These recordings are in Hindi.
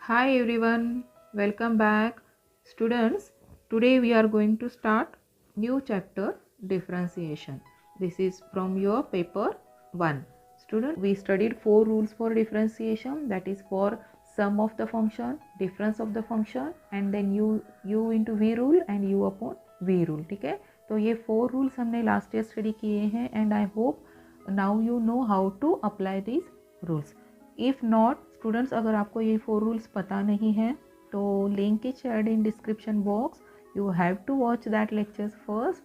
Hi everyone, welcome back. Students, today we are going to start new chapter differentiation. This is from your paper 1. Student, we studied 4 rules for differentiation, that is for sum of the function, difference of the function and then u into v rule and u upon v rule. ठीक है, तो ये 4 rules हमने last year study किए हैं and I hope now you know how to apply these rules. If not students, अगर आपको ये 4 रूल्स पता नहीं है तो link is shared in description box. You have to watch that lectures first,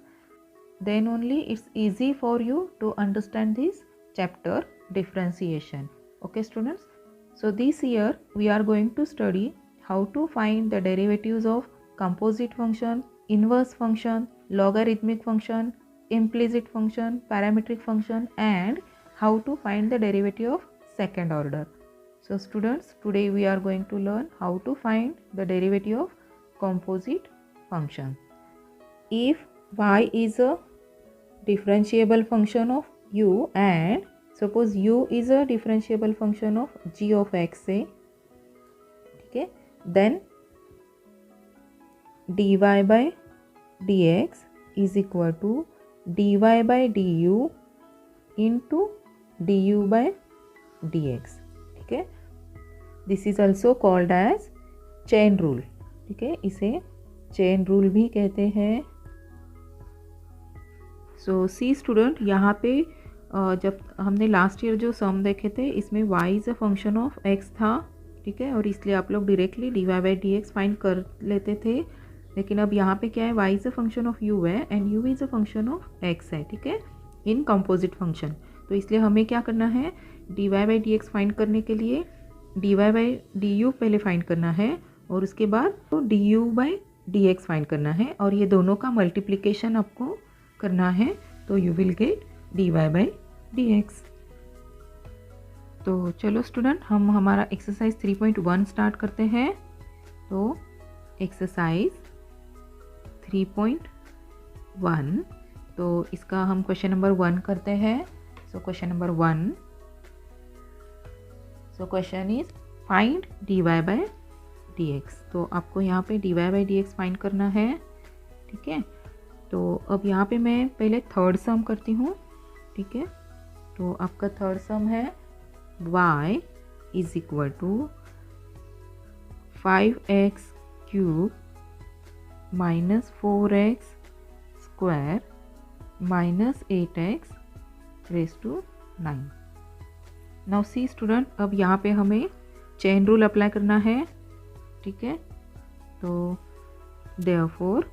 then only it's easy for you to understand this chapter differentiation. Okay students, so this year we are going to study how to find the derivatives of composite function, inverse function, logarithmic function, implicit function, parametric function and how to find the derivative of second order. So students, today we are going to learn how to find the derivative of composite function. If y is a differentiable function of u and suppose u is a differentiable function of g of x say, okay, then dy by dx is equal to dy by du into du by dx. ठीक है, this is also called as chain rule. ठीक है, इसे चेन रूल भी कहते हैं. सो सी स्टूडेंट, यहाँ पे जब हमने लास्ट ईयर जो सम देखे थे इसमें y is a function of x था. ठीक है, और इसलिए आप लोग directly dy by d x find कर लेते थे. लेकिन अब यहाँ पे क्या है, y is a function of u है and u is a function of x है. ठीक है, इन कंपोजिट फंक्शन. तो इसलिए हमें क्या करना है, dy by d x find करने के लिए dy बाई डी यू पहले फाइंड करना है और उसके बाद तो du by d x find करना है और ये दोनों का मल्टीप्लिकेशन आपको करना है. तो you will get dy by d x. तो चलो स्टूडेंट, हम हमारा एक्सरसाइज 3.1 स्टार्ट करते हैं. तो एक्सरसाइज 3.1, तो इसका हम क्वेश्चन नंबर 1 करते हैं. So question number 1, so question is find dy by d x. तो आपको यहाँ पे dy by d x find करना है. ठीक है, तो अब यहाँ पे मैं पहले थर्ड सम करती हूँ. ठीक है, तो आपका थर्ड सम है y is equal to 5x cube minus 4x square minus 8x raise to 9. Now see student, अब यहाँ पे हमें चेन रूल अप्लाई करना है. ठीक है, तो therefore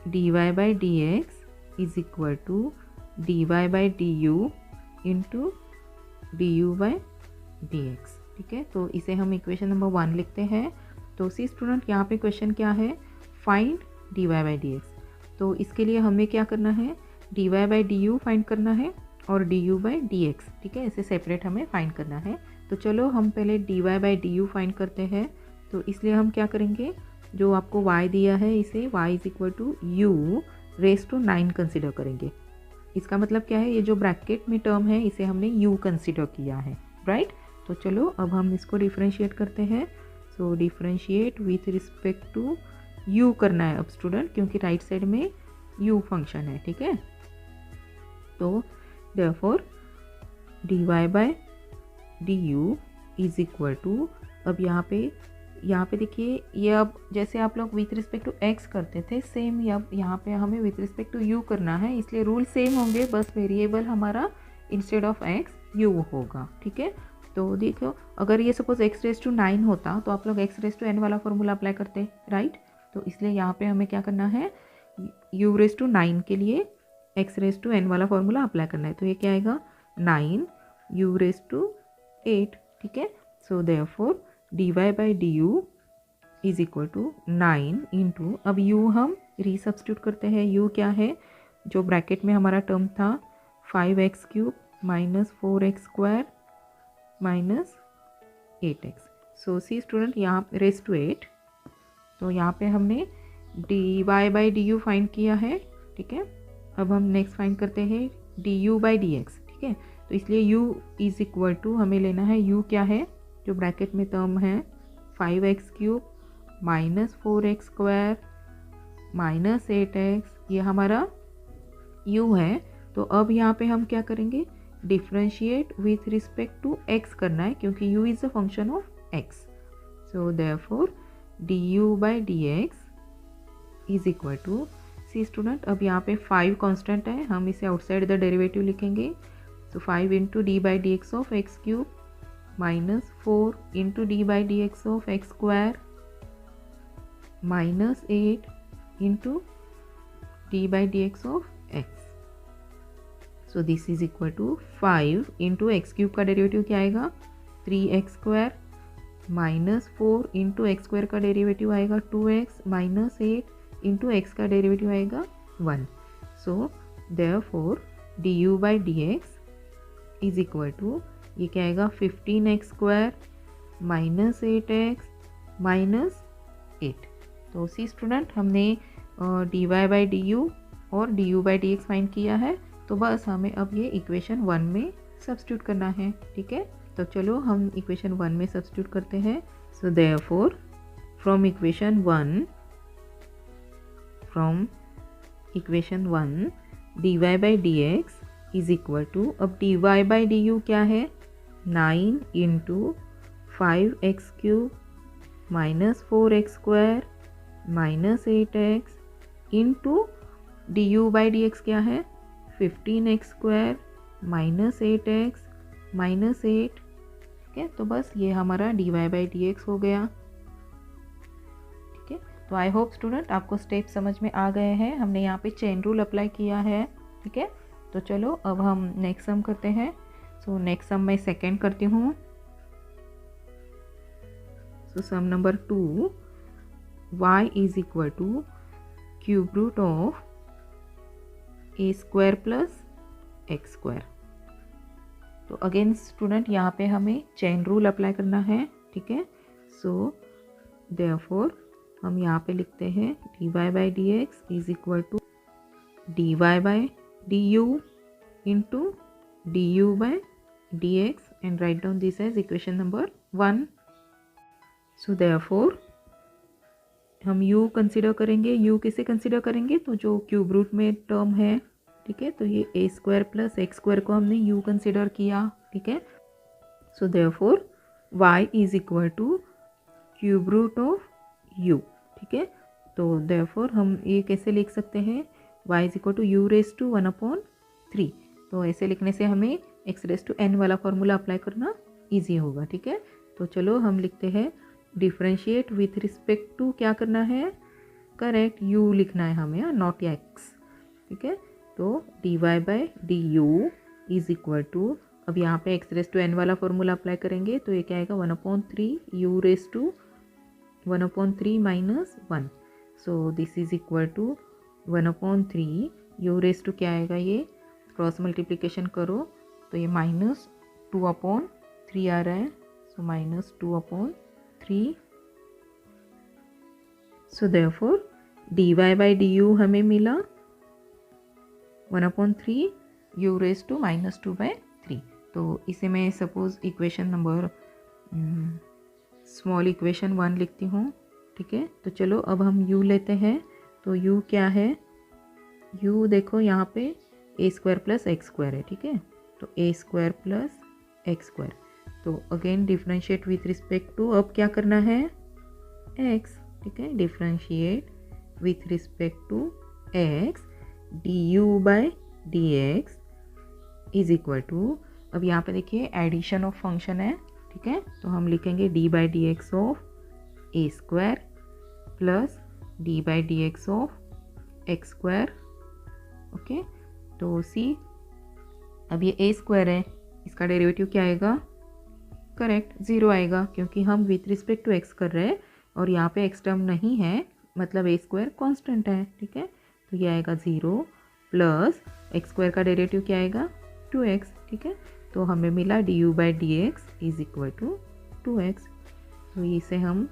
dy by d x is equal to dy by d u into d u by d x. ठीक है, तो इसे हम इक्वेशन नंबर 1 लिखते हैं. तो सी स्टूडेंट, यहाँ पे क्वेश्चन क्या है, find dy by d x. तो इसके लिए हमें क्या करना है, dy by d u find करना है और d u by d x. ठीक है, इसे सेपरेट हमें फाइंड करना है. तो चलो हम पहले dy by d u find करते हैं. तो इसलिए हम क्या करेंगे, जो आपको y दिया है इसे y is equal to u raise to 9 consider करेंगे. इसका मतलब क्या है, ये जो ब्रैकेट में टर्म है इसे हमने u कंसिडर किया है, राइट. तो चलो अब हम इसको डिफ्रेंशिएट करते हैं. So differentiate with respect to u करना है अब स्टूडेंट, क्योंकि राइट साइड में u फंक्शन है. ठीक है, तो therefore dy by d u is equal to, अब यहाँ पे देखिए, ये अब जैसे आप लोग विथ रिस्पेक्ट टू x करते थे सेम अब यहाँ पे हमें विथ रिस्पेक्ट टू u करना है. इसलिए रूल सेम होंगे, बस वेरिएबल हमारा इंस्टेड ऑफ x u होगा. ठीक है, तो देखो अगर ये सपोज x रेज टू 9 होता तो आप लोग x रेज टू n वाला फॉर्मूला अप्लाई करते, राइट. तो इसलिए यहाँ पे हमें क्या करना है, u रेज टू 9 के लिए x रेज टू n वाला फॉर्मूला अप्लाई करना है. तो ये क्या आएगा, 9 u रेज टू 8. ठीक है, so therefore dy by d u is equal to 9 into, अब u हम रीसब्स्टिट्यूट करते हैं. u क्या है, जो ब्रैकेट में हमारा टर्म था 5x cube minus 4x square minus 8x. सो सी स्टूडेंट, यहाँ रेज टू 8. तो यहाँ पे हमने dy by d u find किया है. ठीक है, अब हम नेक्स्ट फाइंड करते हैं D u by d x. ठीक है, तो इसलिए u इज इक्वल टू हमें लेना है u क्या है, जो ब्रैकेट में टर्म है 5x³ minus 4x² minus 8x, ये हमारा u है। तो अब यहाँ पे हम क्या करेंगे, differentiate with respect to x करना है, क्योंकि u is a function of x। So therefore du/dx is equal to, see student, अब यहाँ पे 5 कांस्टेंट है, हम इसे आउटसाइड द डेरिवेटिव लिखेंगे। So 5 into d/dx of x³ minus 4 into d/dx of x² minus 8 into d/dx of x। So this is equal to 5 into x³ का डेरिवेटिव क्या आएगा, 3x² माइनस 4 इंटू x² का डेरिवेटिव आएगा 2x माइनस 8 इंटू x का डेरिवेटिव आएगा 1। So therefore du/dx is equal to, ये क्या आएगा, 15x² माइनस 8x माइनस 8। तो सी स्टूडेंट, हमने dy/du और du/dx फाइंड किया है, तो बस हमें अब ये इक्वेशन 1 में सब्स्टिट्यूट करना है। ठीक है, तो चलो हम इक्वेशन 1 में सब्स्टिट्यूट करते हैं। So therefore from equation 1 dy/dx is equal to, अब dy/du क्या है, 9 into 5x³ minus 4x² minus 8x into du/dx क्या है, 15x² माइनस 8x माइनस 8। ठीक है, तो बस ये हमारा dy/dx हो गया। ठीक है, तो आई होप स्टूडेंट आपको स्टेप समझ में आ गए हैं। हमने यहाँ पे चेन रूल अप्लाई किया है। ठीक है, तो चलो अब हम नेक्स्ट सम करते हैं। सो नेक्स्ट सम मैं सेकेंड करती हूँ। So sum number 2, y is equal to cube root of a² plus x²। तो अगेन स्टूडेंट, यहाँ पे हमें चेन रूल अप्लाई करना है। ठीक है, सो देयरफॉर हम यहाँ पे लिखते हैं dy/dx is equal to dy/du into du/dx and write down this as equation number 1। So therefore हम u कंसिडर करेंगे। u किसे कंसिडर करेंगे, तो जो क्यूब रूट में टर्म है। ठीक है, तो ये a² प्लस x² को हमने u कंसिडर किया। ठीक है, so therefore y is equal to cube root of u। ठीक है, तो देयरफॉर हम ये कैसे लिख सकते हैं, y is equal to u⁻1/3। तो ऐसे लिखने से हमें x⁻n वाला फॉर्मूला अप्लाई करना ईजी होगा। ठीक है, तो चलो हम लिखते हैं डिफ्रेंशिएट विथ रिस्पेक्ट टू, क्या करना है, करेक्ट, u लिखना है हमें, नॉट x। ठीक है, तो dy/du इज इक्वल टू, अब यहाँ पे x⁻n वाला फॉर्मूला अप्लाई करेंगे, तो ये क्या आएगा, 1/3 u⁻1/3 minus 1। So this is equal to 1/3 u⁻, क्या आएगा, ये क्रॉस मल्टीप्लिकेशन करो तो ये -2/3 आ रहा है। सो -2/3। सो देयरफॉर dy/du हमें मिला 1/3 u⁻2/3। तो इसे मैं suppose equation number small equation 1 लिखती हूँ। ठीक है, तो चलो अब हम u लेते हैं। तो u क्या है, u देखो यहाँ पे a² प्लस x² है। ठीक है, तो a² प्लस x²। तो again differentiate with respect to, अब क्या करना है, x। ठीक है, differentiate with respect to x du/dx is equal to, अब यहाँ पे देखिए एडिशन ऑफ फंक्शन है। ठीक है, तो हम लिखेंगे d/dx of a² plus d/dx of x²। Okay, तो सी, अब ये a² है, इसका डेरिवेटिव क्या आएगा, करेक्ट 0 आएगा, क्योंकि हम विथ रिस्पेक्ट टू x कर रहे हैं और यहाँ पे x टर्म नहीं है, मतलब a² कांस्टेंट है। ठीक है, तो ये आएगा 0 प्लस x² का डेरिवेटिव क्या आएगा, 2x। ठीक है, तो हमें मिला du/dx is equal to 2x। तो इसे हम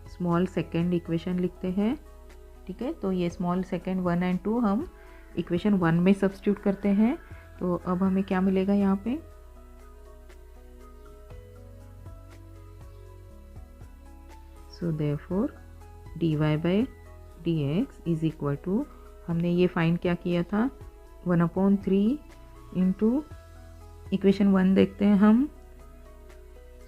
स्मॉल सेकेंड इक्वेशन लिखते हैं। ठीक है, तो ये स्मॉल सेकेंड 1 एंड 2 हम इक्वेशन 1 में सब्स्टिट्यूट करते हैं। तो अब हमें क्या मिलेगा यहाँ पे, so therefore dy by d x is equal to, हमने ये फाइंड क्या किया था, 1/3 इंटू इक्वेशन 1 देखते हैं हम।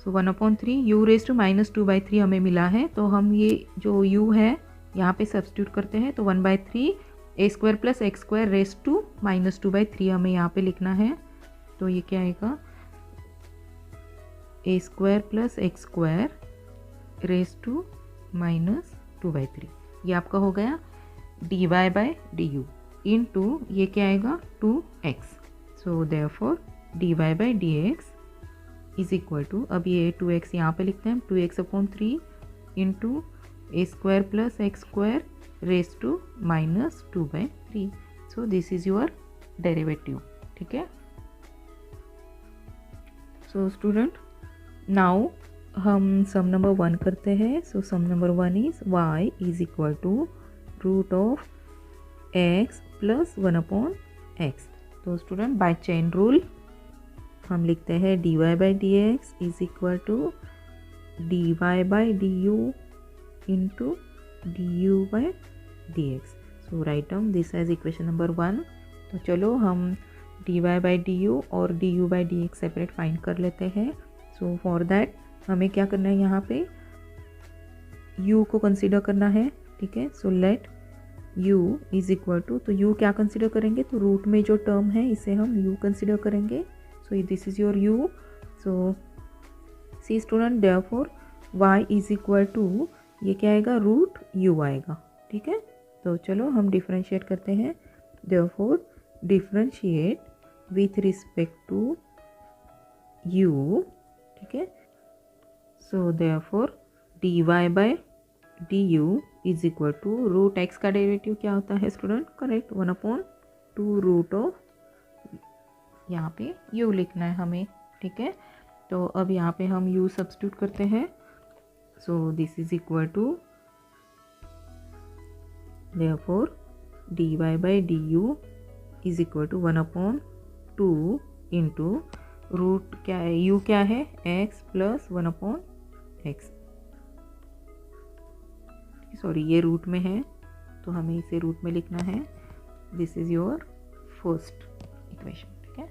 सो 1/3 u रेज टू -2/3 हमें मिला है, तो हम ये जो u है यहाँ पे सब्स्टिट्यूट करते हैं, तो 1/3 a² plus x² raise to -2/3 हमें यहाँ पे लिखना है। तो ये क्या आएगा, a² plus x² raise to -2/3, ये आपका हो गया dy by d u into ये क्या आएगा 2x। So therefore dy by d x is equal to, अब ये 2x यहाँ पे लिखते हैं, 2x/3 into a² plus x² raise to -2/3। So this is your derivative, ठीक है। सो स्टूडेंट नाउ हम सम नंबर 1 करते हैं। So sum number 1 is y is equal to root of x plus 1/x। तो स्टूडेंट बाय चेन रूल हम लिखते हैं dy by d x is equal to dy by d u into d u by d x. So right down this as equation number 1। तो चलो हम dy बाई डी यू और d u by d x separate find कर लेते हैं। सो फॉर दैट हमें क्या करना है, यहाँ पे u को कंसीडर करना है, ठीक है। So let u is equal to, तो u क्या कंसीडर करेंगे, तो रूट में जो टर्म है इसे हम u कंसीडर करेंगे। So this is your u। So see student therefore y is equal to, ये क्या आएगा, रूट u आएगा, ठीक है। तो चलो हम डिफरेंशिएट करते हैं। Therefore differentiate with respect to u, ठीक है। So therefore dy by d u is equal to root x का डेरिवेटिव क्या होता है स्टूडेंट, करेक्ट, 1/2 रूट ऑफ, यहाँ पे u लिखना है हमें, ठीक है। तो अब यहाँ पे हम u सब्स्टिट्यूट करते हैं। So this is equal to therefore dy by d u is equal to 1/2 into root क्या है, u क्या है, x प्लस 1/x। सॉरी ये रूट में है तो हमें इसे रूट में लिखना है। This is your first equation, ठीक है।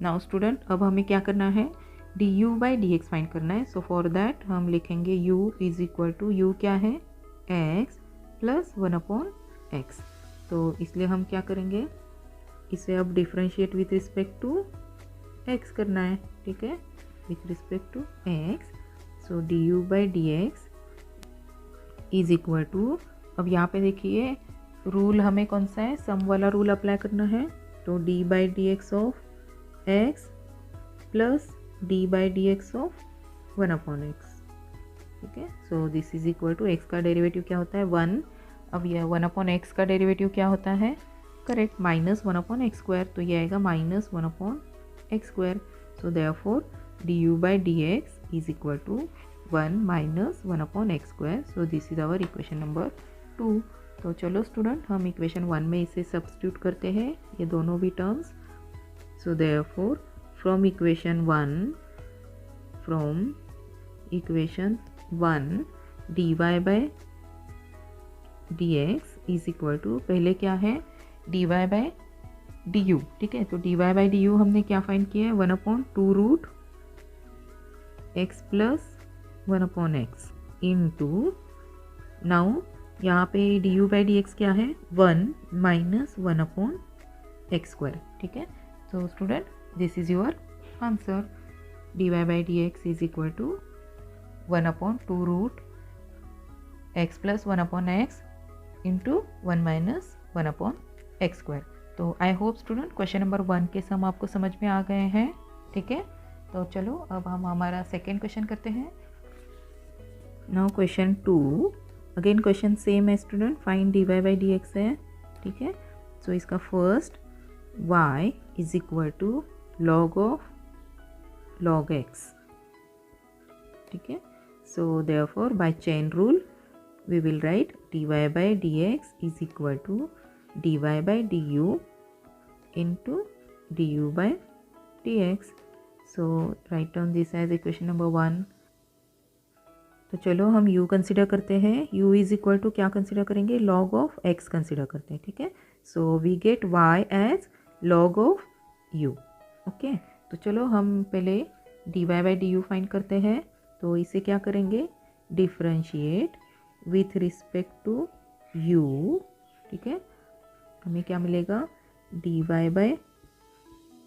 नाउ स्टूडेंट अब हमें क्या करना है, d u by d x find करना है। सो फॉर दैट हम लिखेंगे u is equal to, u क्या है, x प्लस 1/x। तो इसलिए हम क्या करेंगे, इसे अब differentiate with respect to x करना है, ठीक है, with respect to x। So d u by d x is equal to, अब यहाँ पे देखिए रूल हमें कौन सा है, सम वाला रूल अप्लाई करना है। तो d by d x of x plus d by d x of 1/x, ठीक है। So this is equal to, x का डेरिवेटिव क्या होता है 1, अब यह 1/x का डेरिवेटिव क्या होता है, करेक्ट, -1/x², तो ये आएगा -1/x²। So therefore d u by d x is equal to 1 - 1/x²। So this is our equation number 2। तो चलो स्टूडेंट हम इक्वेशन 1 में इसे सब्स्टिट्यूट करते हैं, ये दोनों भी terms. So therefore from equation 1 dy by d x is equal to, पहले क्या है, dy बाई डी यू, ठीक है। तो dy बाई डी यू हमने क्या फाइंड किया है, 1/2 root x plus 1/x into, now यहाँ पे d u by d x क्या है, 1 - 1/x², ठीक है। तो student this is your answer, dy by d x is equal to 1/2 root x plus 1/x into 1 - 1/x²। तो I hope student question number 1 के सम आपको समझ में आ गए हैं, ठीक है। तो चलो अब हम हमारा सेकेंड क्वेश्चन करते हैं। Now question 2, again question same है student, find dy by d x है, ठीक है। सो इसका first y is equal to log of log x, ठीक है। So therefore by chain rule we will write dy by dx is equal to dy by du into du by dx. So write down this as equation number 1. तो चलो हम u कंसिडर करते हैं। u इज़ इक्वल टू क्या कंसिडर करेंगे, लॉग ऑफ x कंसिडर करते हैं, ठीक है। So we get y as log of u। Okay, तो चलो हम पहले dy by d u find करते हैं। तो इसे क्या करेंगे, differentiate with respect to u, ठीक है। हमें क्या मिलेगा, dy by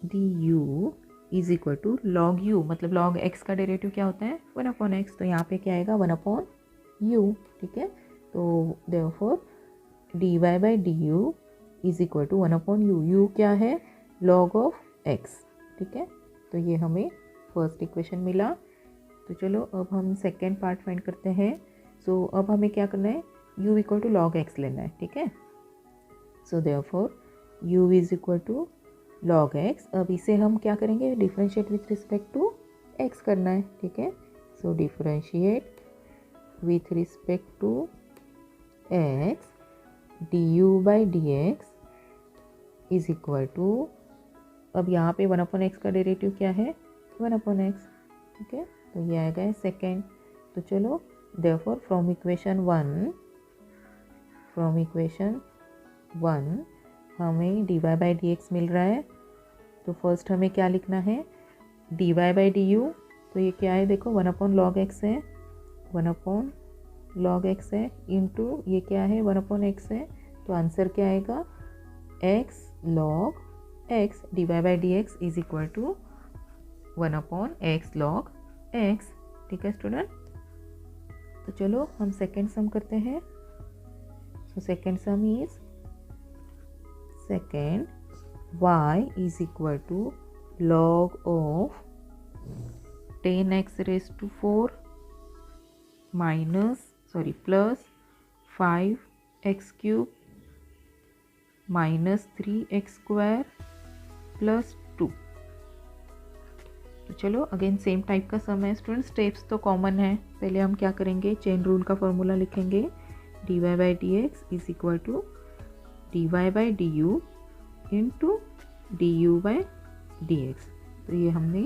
d u is equal to log u, मतलब लॉग x का डेरिवेटिव क्या होता है, 1/x। तो यहाँ पे क्या आएगा 1/u, ठीक है। तो therefore dy by d u is equal to 1/u। u क्या है, लॉग ऑफ x, ठीक है। तो ये हमें फर्स्ट इक्वेशन मिला। तो चलो अब हम सेकेंड पार्ट फाइंड करते हैं। सो अब हमें क्या करना है, u equal to log x लेना है, ठीक है। So therefore u is equal to log x। अब इसे हम क्या करेंगे, differentiate with respect to x करना है, ठीक है। सो differentiate with respect to x du by d x is equal to, अब यहाँ पे 1/x का डेरिवेटिव क्या है, 1/x, ठीक है। तो ये आएगा सेकेंड। तो चलो देयरफॉर फ्रॉम इक्वेशन वन हमें dy बाई डी एक्स मिल रहा है। तो फर्स्ट हमें क्या लिखना है, dy बाई डी यू। तो ये क्या है, देखो 1/log x है, 1/log x है, इंटू ये क्या है 1/x है। तो आंसर क्या आएगा, x log x, dy by d x is equal to 1/x log x, ठीक है स्टूडेंट। तो चलो हम सेकेंड सम करते हैं। So second sum is second y is equal to log of 10x raised to 4 plus 5x cube minus 3x square plus 2। तो चलो अगेन सेम टाइप का सम है स्टूडेंट, स्टेप्स तो कॉमन है। पहले हम क्या करेंगे, चेन रूल का फॉर्मूला लिखेंगे, dy by d x is equal to dy by d u into d u by d x. तो ये हमने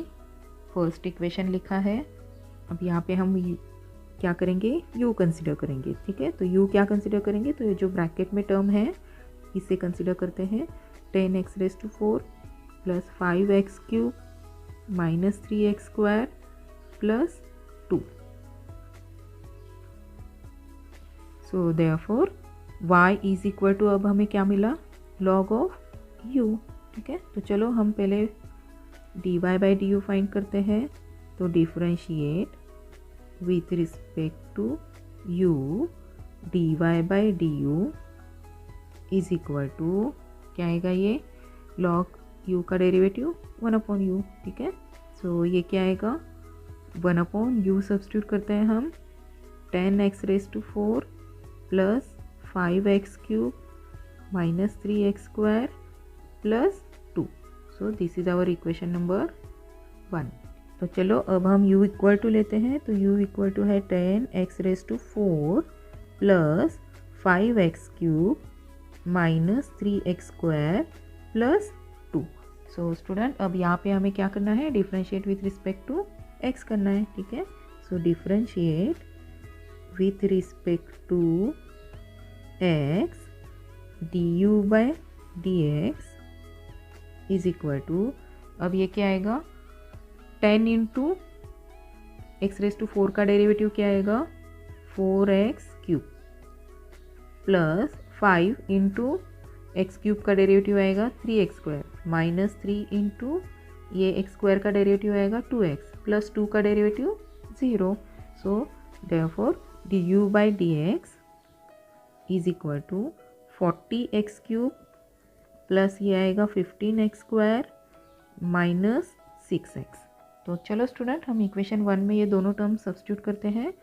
फर्स्ट इक्वेशन लिखा है। अब यहाँ पे हम क्या करेंगे, u कंसिडर करेंगे, ठीक है। तो u क्या कंसिडर करेंगे, तो ये जो ब्रैकेट में टर्म है इसे कंसिडर करते हैं, 10x raise to 4 plus 5x cube minus 3x square plus 2। So therefore y is equal to, अब हमें क्या मिला, लॉग ऑफ u, ठीक है। तो चलो हम पहले dy by d u find करते हैं। तो differentiate with respect to u dy by d u is equal to क्या आएगा, ये लॉग u का डेरिवेटिव 1/u, ठीक है। सो ये क्या आएगा, 1/u सब्स्टिट्यूट करते हैं हम, 10x raise to 4 plus 5x cube minus 3x square plus 2। So this is our equation number 1। तो चलो अब हम u इक्वल टू लेते हैं। तो u इक्वल टू है 10x raise to 4 plus 5x cube minus 3x square plus 2। So student अब यहाँ पे हमें क्या करना है, differentiate with respect to x करना है, ठीक है। सो differentiate with respect to x du by d x is equal to, अब ये क्या आएगा, 10 इंटू एक्स रेज टू 4 का डेरिवेटिव क्या आएगा, 4x cube plus 5 into x cube का डेरिवेटिव आएगा 3x स्क्वायर माइनस 3 इंटू ये एक्स स्क्वायर का डेरिवेटिव आएगा 2x प्लस 2 का derivative 0। So therefore du by d x is equal to 40x cube plus ये आएगा 15x स्क्वायर माइनस 6x। तो चलो स्टूडेंट हम इक्वेशन 1 में ये दोनों टर्म सब्स्टिट्यूट करते हैं।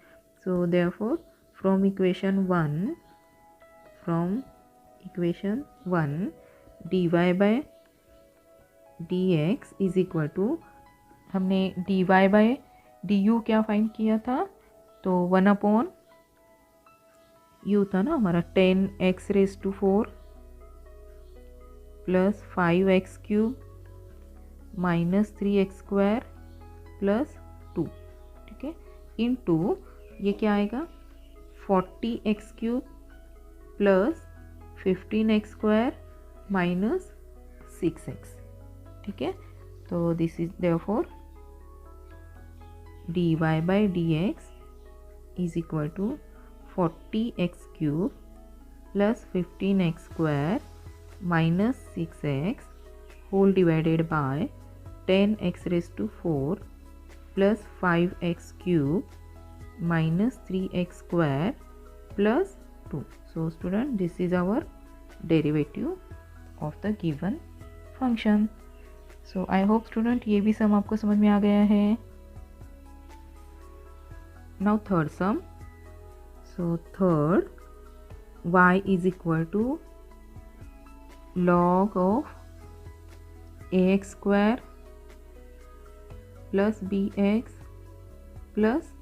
So therefore from equation 1 dy by d x is equal to, हमने dy बाई डी यू क्या फाइंड किया था, तो 1/u था ना हमारा, 10x raise to 4 plus 5x cube minus 3x square plus 2, ठीक है, इंटू ये क्या आएगा 40x³ plus 15x² minus 6x। ठीक है, तो this is therefore dy by dx is equal to 40x³ plus 15x² minus 6x whole divided by 10x⁴ plus 5x³ minus 3x² plus 2. So student, this is our derivative of the given function. So I hope student ये भी सम आपको समझ में आ गया है. Now third sum. So third, y is equal to log of ax² plus bx plus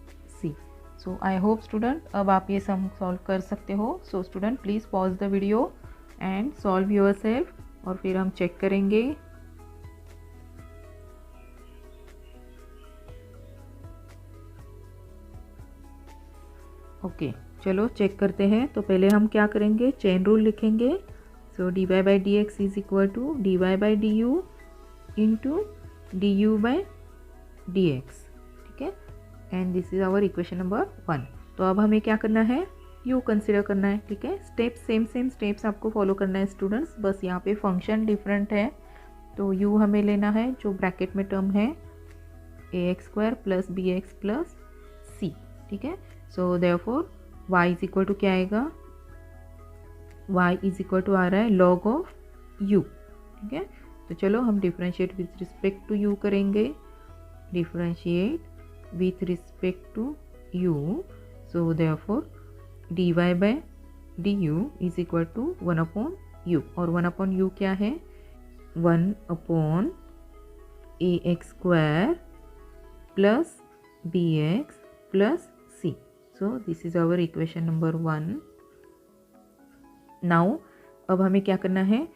c. So I hope student अब आप ये सम सॉल्व कर सकते हो. So student please pause the video and solve yourself, और फिर हम चेक करेंगे. ओके, चलो चेक करते हैं. तो पहले हम क्या करेंगे, चेन रूल लिखेंगे. So dy by d x is equal to dy by d u into d u by d x. ठीक है, and this is our equation number 1. तो अब हमें क्या करना है, u कंसिडर करना है. ठीक है, स्टेप्स सेम स्टेप्स आपको फॉलो करना है स्टूडेंट्स, बस यहाँ पे फंक्शन डिफरेंट है. तो u हमें लेना है जो ब्रैकेट में टर्म है ax² plus bx plus c. ठीक है, so therefore y is equal to क्या आएगा, y इज इक्वल टू आ रहा है log ऑफ u. ठीक है, तो चलो हम differentiate with respect to u करेंगे. Differentiate with respect to u, so therefore dy by du is equal to 1 upon u, और 1 upon u क्या है, 1 upon ax² plus bx plus c. so this is our equation number 1. now अब हमें क्या करना है,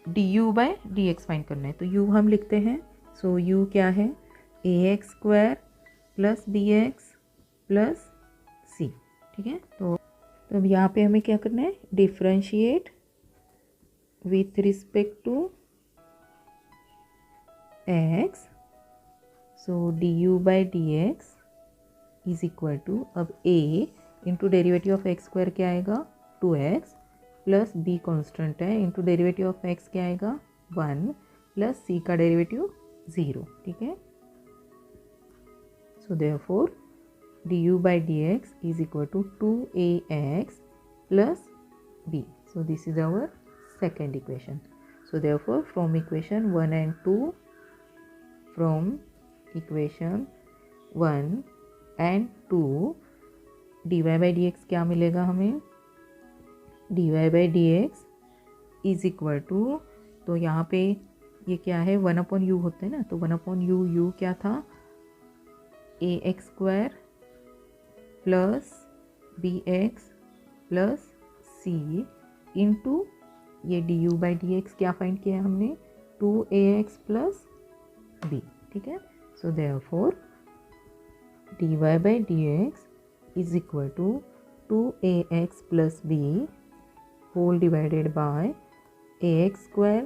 du by dx फाइंड करना है. तो u हम लिखते हैं. so u क्या है, ax² plus b x plus c. ठीक है, तो अब यहाँ पे हमें क्या करना है, differentiate with respect to x. So d u by d x is equal to, अब a into derivative of x² क्या आएगा 2x प्लस b कॉन्स्टेंट है, इंटू डेरिवेटिव ऑफ x क्या आएगा 1 प्लस c का डेरिवेटिव 0. ठीक है, so therefore du by dx is equal to 2ax plus b. so this is our second equation. so therefore from equation 1 and 2, from equation 1 and 2 dy by dx क्या मिलेगा हमें, dy by dx is equal to, तो यहाँ पे ये क्या है 1 upon u होते हैं ना, तो 1 upon u क्या था ax² plus bx plus c into ये du बाई डी एक्स क्या फाइंड किया है हमने 2ax प्लस b. ठीक है, so therefore dy by d x is equal to 2ax plus b whole divided by ax²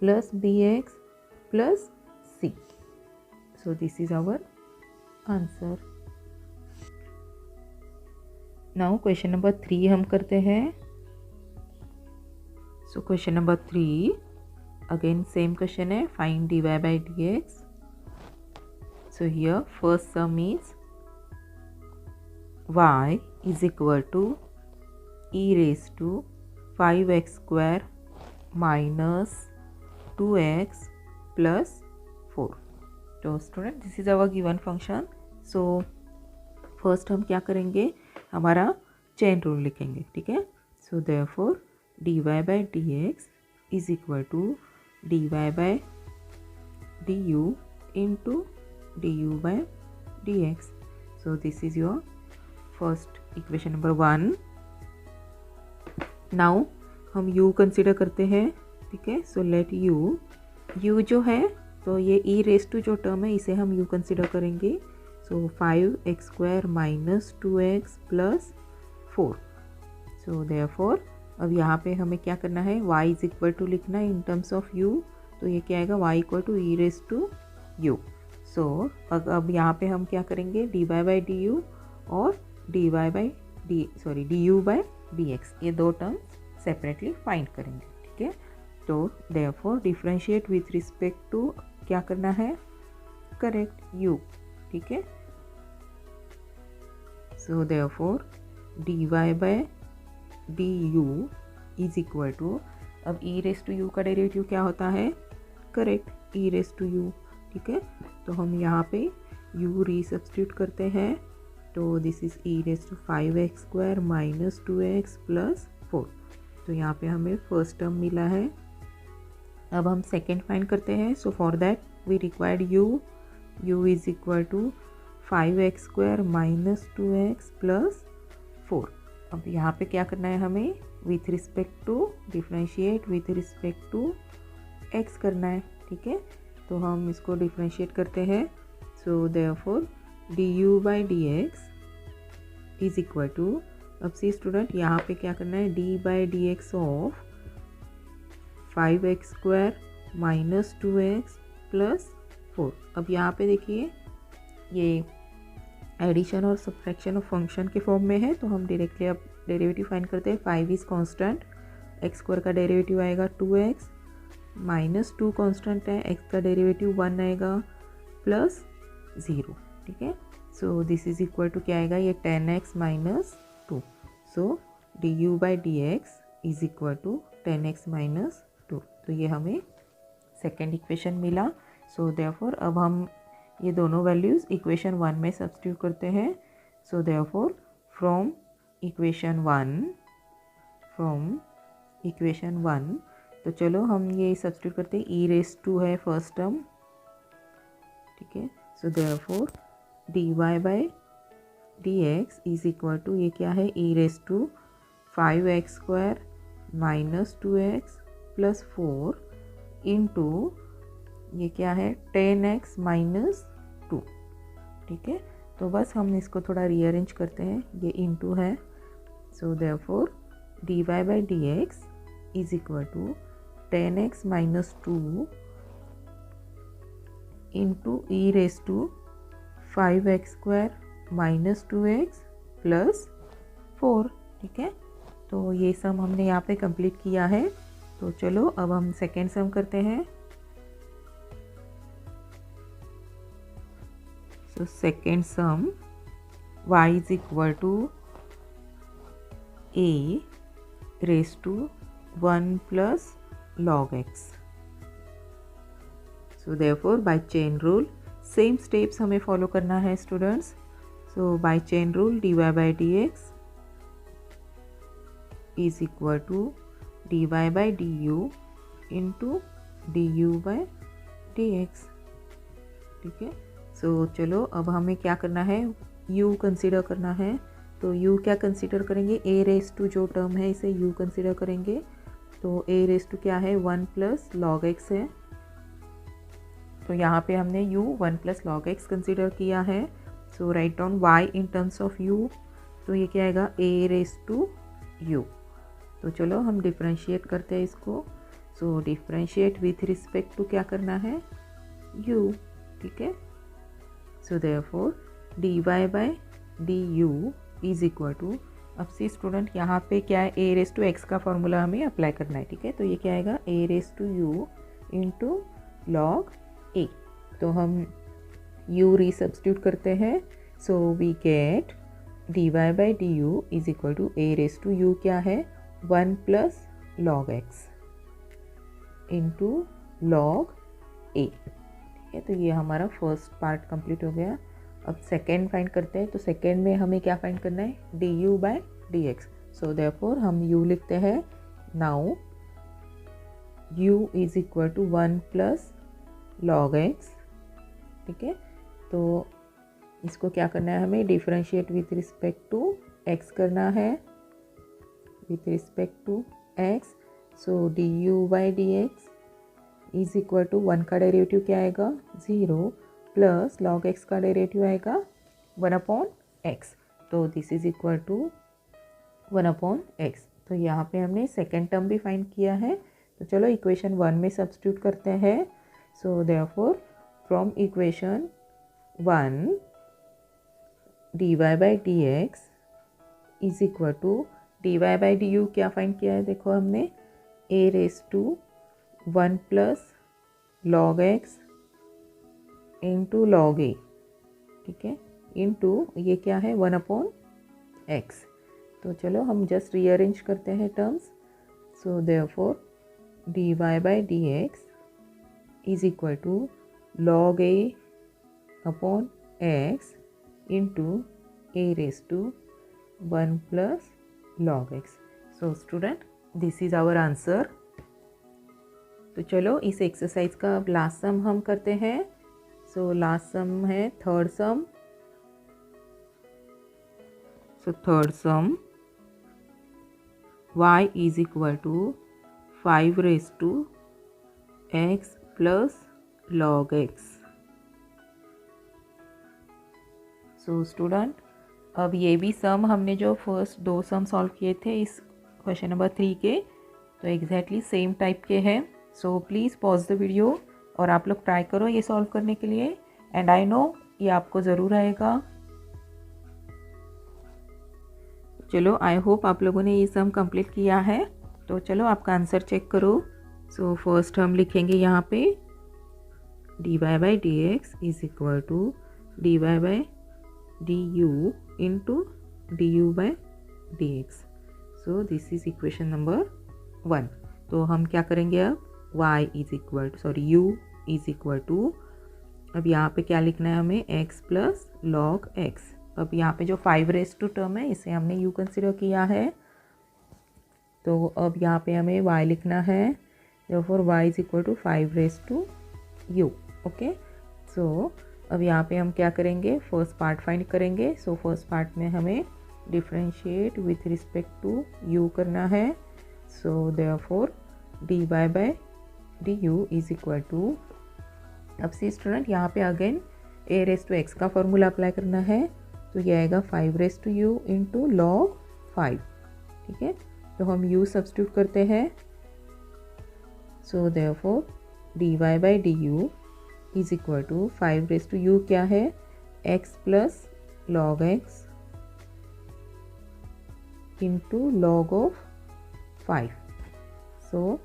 plus bx plus c. So this is our answer. Now question number 3 हम करते हैं. So question number 3 again same question है, find dy by d x. So here first sum is y is equal to e raise to 5x² minus 2x plus 4. तो student this is our given function. So first हम क्या करेंगे, हमारा चेन रूल लिखेंगे. ठीक है, so therefore dy by d x is equal to dy by d u into d u by d x. So this is your first equation number 1. Now हम u कंसिडर करते हैं. ठीक है, सो लेट u जो है, तो ये e रेज टू जो टर्म है इसे हम u कंसिडर करेंगे. सो 5x² माइनस 2x प्लस 4। सो देयरफॉर अब यहाँ पे हमें क्या करना है, y इज इक्वल टू लिखना है इन टर्म्स ऑफ u। तो ये क्या आएगा, y equal to e raise to u. So अब यहाँ पे हम क्या करेंगे, dy बाई डी यू और dy by d u by d x, ये दो टर्म्स सेपरेटली फाइंड करेंगे। ठीक है, तो therefore differentiate with respect to क्या करना है, करेक्ट u। ठीक है, so therefore dy by d u is equal to, अब ई रेस टू यू का डेरिवेटिव क्या होता है, correct E raise to u. ठीक है, तो हम यहाँ पे u रीसब्स्टिट्यूट करते हैं, तो this is e raise to 5x² minus 2x plus 4। तो यहाँ पे हमें फर्स्ट टर्म मिला है। अब हम सेकेंड फाइंड करते हैं। So for that we required u is equal to 5x² minus 2x plus 4। अब यहाँ पे क्या करना है हमें, with respect to differentiate with respect to x करना है। ठीक है, तो हम इसको डिफरेंशिएट करते हैं। So therefore du by d x is equal to, अब सी स्टूडेंट यहाँ पे क्या करना है, d by d x of 5x² minus 2x plus 4। अब यहाँ पे देखिए ये एडिशन और सब्ट्रैक्शन ऑफ फंक्शन के फॉर्म में है, तो हम डायरेक्टली अब डेरिवेटिव फाइंड करते हैं। 5 इज कांस्टेंट, x² का डेरिवेटिव आएगा 2x, माइनस 2 कांस्टेंट है, x का डेरिवेटिव 1 आएगा प्लस 0। ठीक है, so this is equal to क्या आएगा, ये 10x minus 2। So d u by d x is equal to 10x minus 2। तो ये हमें सेकेंड इक्वेशन मिला। सो देयरफॉर अब हम ये दोनों वैल्यूज़ इक्वेशन 1 में सब्स्टिट्यूट करते हैं। सो देयरफॉर फ्रॉम इक्वेशन 1, तो चलो हम ये सब्स्टिट्यूट करते हैं, ई रेस टू है फर्स्ट टर्म। ठीक है, so therefore d y by d x is equal to, ये क्या है, e raise to 5x² minus 2x plus 4 into ये क्या है, 10x माइनस 2। ठीक है, तो बस हम इसको थोड़ा रीअरेंज करते हैं, ये इंटू है। So therefore d y by d x is equal to 10x minus 2 into e raise to 5x² minus 2x plus 4। ठीक है, तो ये सम हमने यहाँ पे कंप्लीट किया है। तो चलो अब हम सेकेंड सम करते हैं। So second sum, y is equal to a raised to 1 plus log x. So therefore by chain rule same steps हमें follow करना है students. So by chain rule dy by dx is equal to dy by du into du by dx. ठीक है, सो चलो अब हमें क्या करना है, u कंसीडर करना है। तो u क्या कंसीडर करेंगे, a रेस टू जो टर्म है इसे u कंसीडर करेंगे। तो a रेस टू क्या है, 1 प्लस लॉग x है। तो यहाँ पे हमने u 1 plus log x consider किया है। So right down y in terms of u, तो ये क्या आएगा, a रेस टू u। तो चलो हम डिफरेंशिएट करते हैं इसको। So differentiate with respect to क्या करना है, u। ठीक है, so therefore d y by d u is equal to, अब सी स्टूडेंट यहाँ पे क्या है, ए रेस टू एक्स का फॉर्मूला हमें अप्लाई करना है। ठीक है, तो ये क्या आएगा, a raise to u into log a. तो हम u रीसब्स्टिट्यूट करते हैं। So we get d y by d u is equal to a raise to u क्या है, 1 plus log x into log a. है, तो ये हमारा फर्स्ट पार्ट कंप्लीट हो गया। अब सेकेंड फाइंड करते हैं। तो सेकेंड में हमें क्या फाइंड करना है, d u by d x. So therefore हम u लिखते हैं। Now u is equal to 1 plus log x. ठीक है, तो इसको क्या करना है, हमें differentiate with respect to x करना है, with respect to x। So d u by d x is equal to 1 का डेरिवेटिव क्या आएगा, 0 प्लस लॉग x का डेरिवेटिव आएगा 1/x, तो this is equal to 1/x। तो यहाँ पे हमने सेकेंड टर्म भी फाइंड किया है, तो चलो इक्वेशन 1 में सब्स्टिट्यूट करते हैं। So therefore from equation 1 dy by d x is equal to dy by d u क्या फाइंड किया है, देखो हमने a raise to 1 plus log x into log a, ठीक है, इंटू ये क्या है 1/x। तो चलो हम जस्ट रीअरेंज करते हैं terms. So therefore dy by d x is equal to log a upon x into a raise to 1 plus log x। So student this is our answer. तो चलो इस एक्सरसाइज का अब लास्ट सम हम करते हैं। सो लास्ट सम है third sum. So third sum y is equal to 5 raise to x plus log x। So student अब ये भी सम हमने जो फर्स्ट 2 सम सॉल्व किए थे इस क्वेश्चन नंबर 3 के, तो एग्जैक्टली सेम टाइप के हैं। So please pause the video और आप लोग ट्राई करो ये सॉल्व करने के लिए, एंड आई नो ये आपको ज़रूर आएगा। चलो आई होप आप लोगों ने ये सम कंप्लीट किया है। तो चलो आपका आंसर चेक करो। सो फर्स्ट हम लिखेंगे यहाँ पे dy by d x is equal to dy by d u into d u by d x. So this is equation number 1। तो हम क्या करेंगे अब y is equal to u is equal to, अब यहाँ पे क्या लिखना है हमें x प्लस लॉग x। अब यहाँ पे जो 5 रेस टू टर्म है इसे हमने u कंसिडर किया है, तो अब यहाँ पे हमें y लिखना है, therefore y is equal to 5 raise to u। Okay, so अब यहाँ पे हम क्या करेंगे, फर्स्ट पार्ट फाइंड करेंगे। सो फर्स्ट पार्ट में हमें differentiate with respect to u करना है। So therefore dy by d u is equal to, अब सी स्टूडेंट यहाँ पे again a raise to x का फॉर्मूला अप्लाई करना है, तो ये आएगा 5 raise to u into log 5, ठीक है। तो हम u सब्स्टिट्यूट करते हैं। So therefore dy by d u is equal to 5 raise to u क्या है, x plus log x into log of 5। सो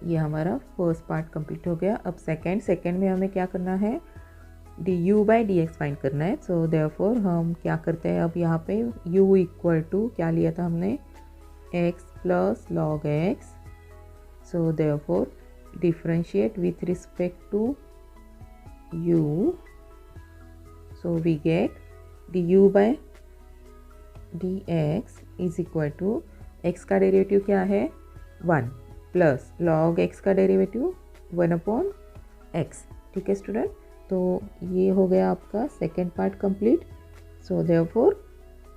ये हमारा फर्स्ट पार्ट कंप्लीट हो गया। अब सेकंड में हमें क्या करना है, d u by d x find करना है। सो देयरफॉर हम क्या करते हैं, अब यहाँ पे u इक्वल टू क्या लिया था हमने, x plus log x। So therefore differentiate with respect to u, so we get d u by d x is equal to, x का डेरिवेटिव क्या है 1 प्लस लॉग x का डेरिवेटिव 1/x, ठीक है स्टूडेंट। तो ये हो गया आपका second part complete. So therefore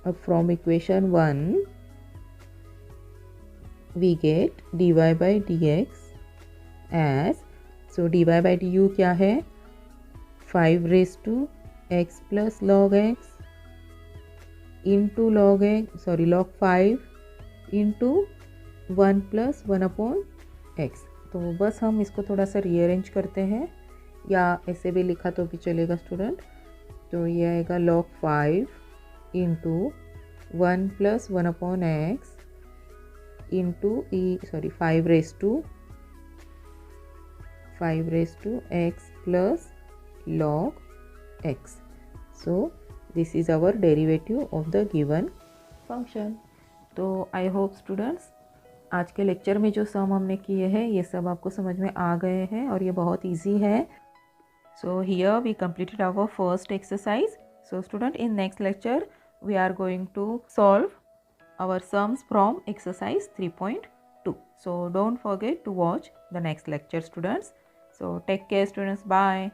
अब from equation 1 we get dy by d x as, so dy by d u क्या है 5 raise to x plus log x into log x, sorry log 5 into 1 plus 1/x। तो बस हम इसको थोड़ा सा रीअरेंज करते हैं, या ऐसे भी लिखा तो भी चलेगा स्टूडेंट। तो ये आएगा log 5 into 1 plus 1/x into 5 raise to x plus log x। So this is our derivative of the given function. तो आई होप स्टूडेंट्स आज के लेक्चर में जो सम हमने किए हैं ये सब आपको समझ में आ गए हैं और ये बहुत इजी है। So here we completed our first exercise. So student, in next lecture we are going to solve our sums from exercise 3.2. So don't forget to watch the next lecture students. So take care students, bye.